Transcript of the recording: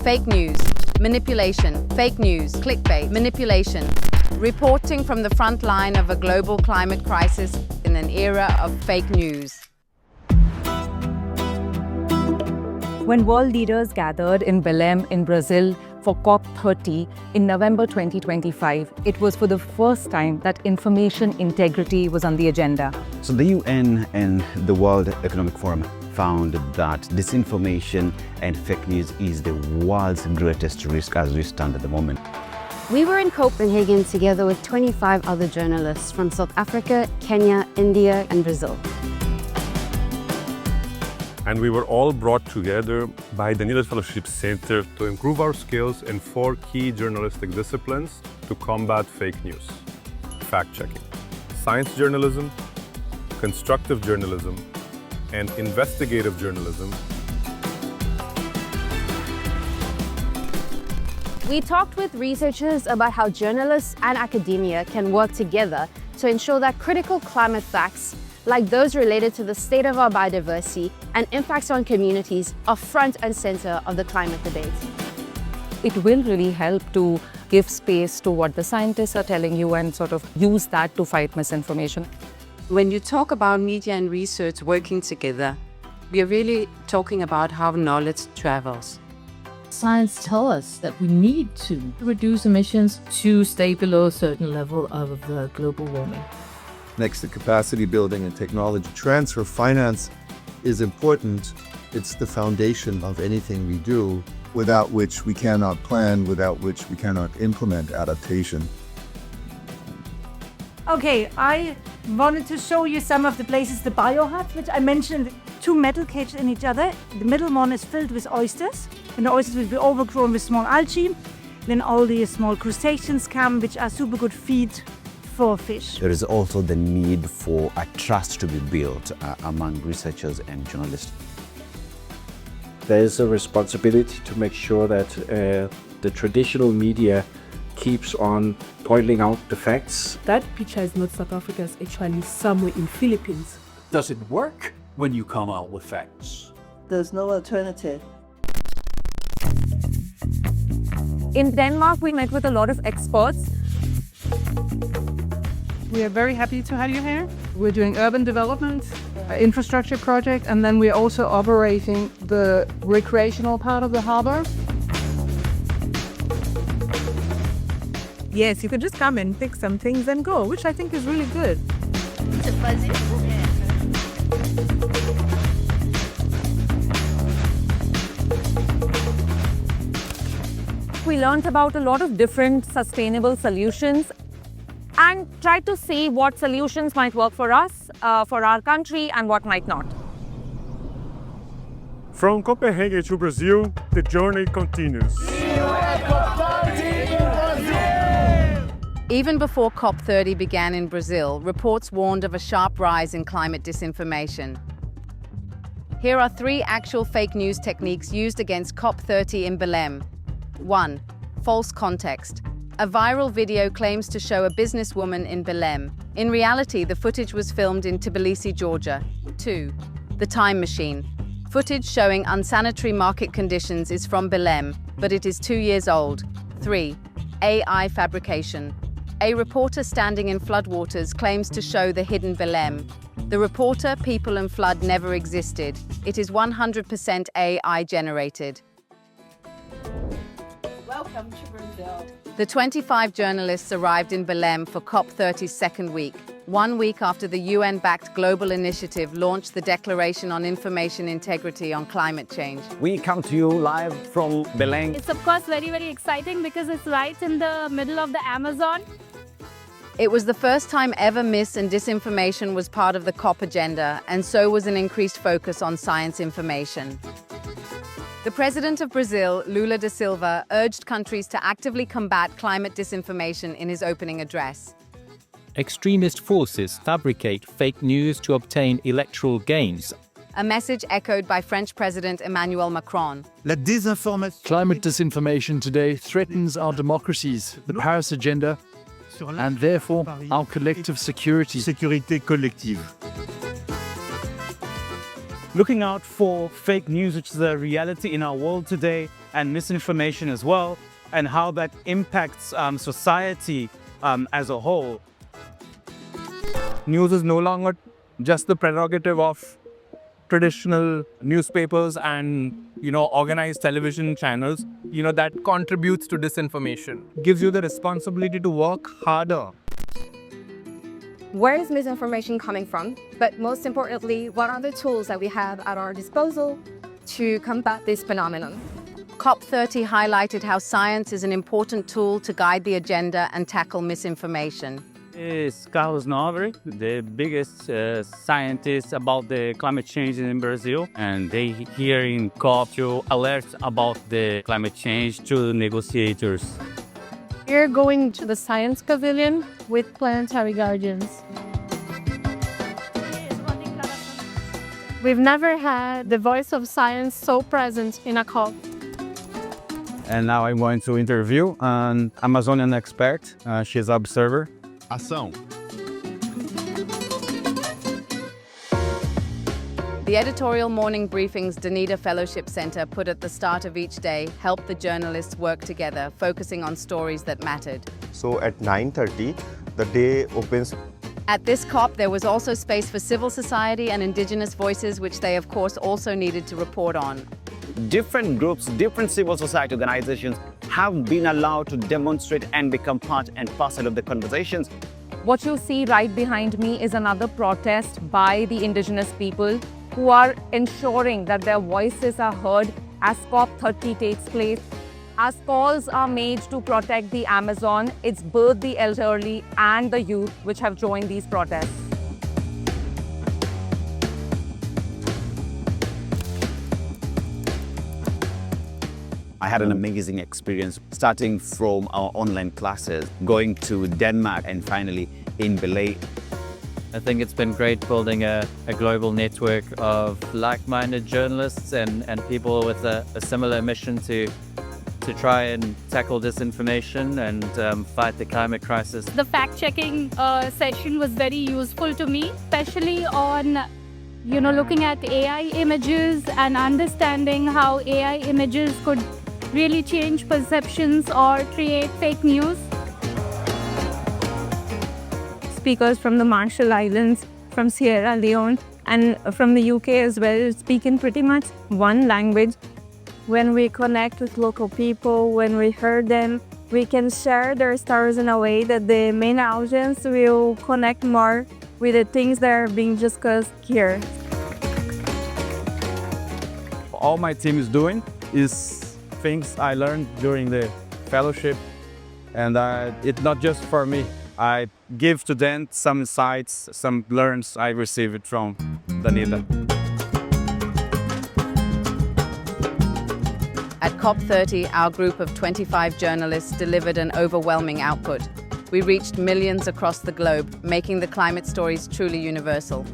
fake news, manipulation, fake news, clickbait, manipulation. Reporting from the front line of a global climate crisis in an era of fake news. When world leaders gathered in Belém in Brazil for COP30 in November 2025, it was for the first time that information integrity was on the agenda. So the UN and the World Economic Forum found that disinformation and fake news is the world's greatest risk as we stand at the moment. We were in Copenhagen together with 25 other journalists from South Africa, Kenya, India, and Brazil. And we were all brought together by the Needed Fellowship Center to improve our skills in 4 key journalistic disciplines to combat fake news: fact-checking, science journalism, constructive journalism, and investigative journalism. We talked with researchers about how journalists and academia can work together to ensure that critical climate facts, like those related to the state of our biodiversity and impacts on communities, are front and center of the climate debate. It will really help to give space to what the scientists are telling you and sort of use that to fight misinformation. When you talk about media and research working together, we are really talking about how knowledge travels. Science tells us that we need to reduce emissions to stay below a certain level of global warming. Next to capacity building and technology transfer, finance is important. It's the foundation of anything we do, without which we cannot plan, without which we cannot implement adaptation. Okay, I wanted to show you some of the places the biohubs, which I mentioned, 2 metal cages in each other. The middle one is filled with oysters, and the oysters will be overgrown with small algae. Then all the small crustaceans come, which are super good feed for fish. There is also the need for a trust to be built among researchers and journalists. There is a responsibility to make sure that the traditional media keeps on pointing out the facts. That picture is not South Africa, it's actually somewhere in Philippines. Does it work when you come out with facts? There's no alternative. In Denmark, we met with a lot of experts. We are very happy to have you here. We're doing urban development, infrastructure project, and then we're also operating the recreational part of the harbor. Yes, you can just come and pick some things and go, which I think is really good. It's a fuzzy. We learned about a lot of different sustainable solutions and tried to see what solutions might work for us, for our country, and what might not. From Copenhagen to Brazil, the journey continues. Even before COP30 began in Brazil, reports warned of a sharp rise in climate disinformation. Here are 3 actual fake news techniques used against COP30 in Belém. 1. False context. A viral video claims to show a businesswoman in Belém. In reality, the footage was filmed in Tbilisi, Georgia. 2. The time machine. Footage showing unsanitary market conditions is from Belém, but it is 2 years old. 3. AI fabrication. A reporter standing in floodwaters claims to show the hidden Belém. The reporter, people, and flood never existed. It is 100% AI generated. Welcome to Brazil. The 25 journalists arrived in Belém for COP30's second week, 1 week after the UN-backed global initiative launched the Declaration on Information Integrity on Climate Change. We come to you live from Belém. It's of course very, very exciting because it's right in the middle of the Amazon. It was the first time ever mis and disinformation was part of the COP agenda, and so was an increased focus on science information. The president of Brazil, Lula da Silva, urged countries to actively combat climate disinformation in his opening address. Extremist forces fabricate fake news to obtain electoral gains. A message echoed by French President Emmanuel Macron. Climate disinformation today threatens our democracies, the Paris Agenda, and therefore our collective security. Looking out for fake news, which is a reality in our world today, and misinformation as well, and how that impacts society as a whole. News is no longer just the prerogative of traditional newspapers and, organized television channels, that contributes to disinformation. Gives you the responsibility to work harder. Where is misinformation coming from? But most importantly, what are the tools that we have at our disposal to combat this phenomenon? COP30 highlighted how science is an important tool to guide the agenda and tackle misinformation. It's Carlos Nobre, the biggest scientist about the climate change in Brazil, and they here in COP to alert about the climate change to negotiators. We're going to the science pavilion with planetary guardians. We've never had the voice of science so present in a COP. And now I'm going to interview an Amazonian expert. She's an observer. Ação. The editorial morning briefings Dunedin Fellowship Centre put at the start of each day helped the journalists work together, focusing on stories that mattered. So at 9:30, the day opens. At this COP, there was also space for civil society and Indigenous voices, which they, of course, also needed to report on. Different groups, different civil society organizations have been allowed to demonstrate and become part and parcel of the conversations. What you see right behind me is another protest by the Indigenous people who are ensuring that their voices are heard as COP30 takes place. As calls are made to protect the Amazon, it's both the elderly and the youth which have joined these protests. I had an amazing experience starting from our online classes, going to Denmark and finally in Belém. I think it's been great building a global network of like-minded journalists and people with a similar mission to try and tackle disinformation and fight the climate crisis. The fact-checking session was very useful to me, especially on looking at AI images and understanding how AI images could really change perceptions or create fake news. Speakers from the Marshall Islands, from Sierra Leone, and from the UK as well speak in pretty much one language. When we connect with local people, when we hear them, we can share their stories in a way that the main audience will connect more with the things that are being discussed here. All my team is doing is things I learned during the fellowship, and it's not just for me. I give to them some insights, some learns I received from Danita. At COP30, our group of 25 journalists delivered an overwhelming output. We reached millions across the globe, making the climate stories truly universal.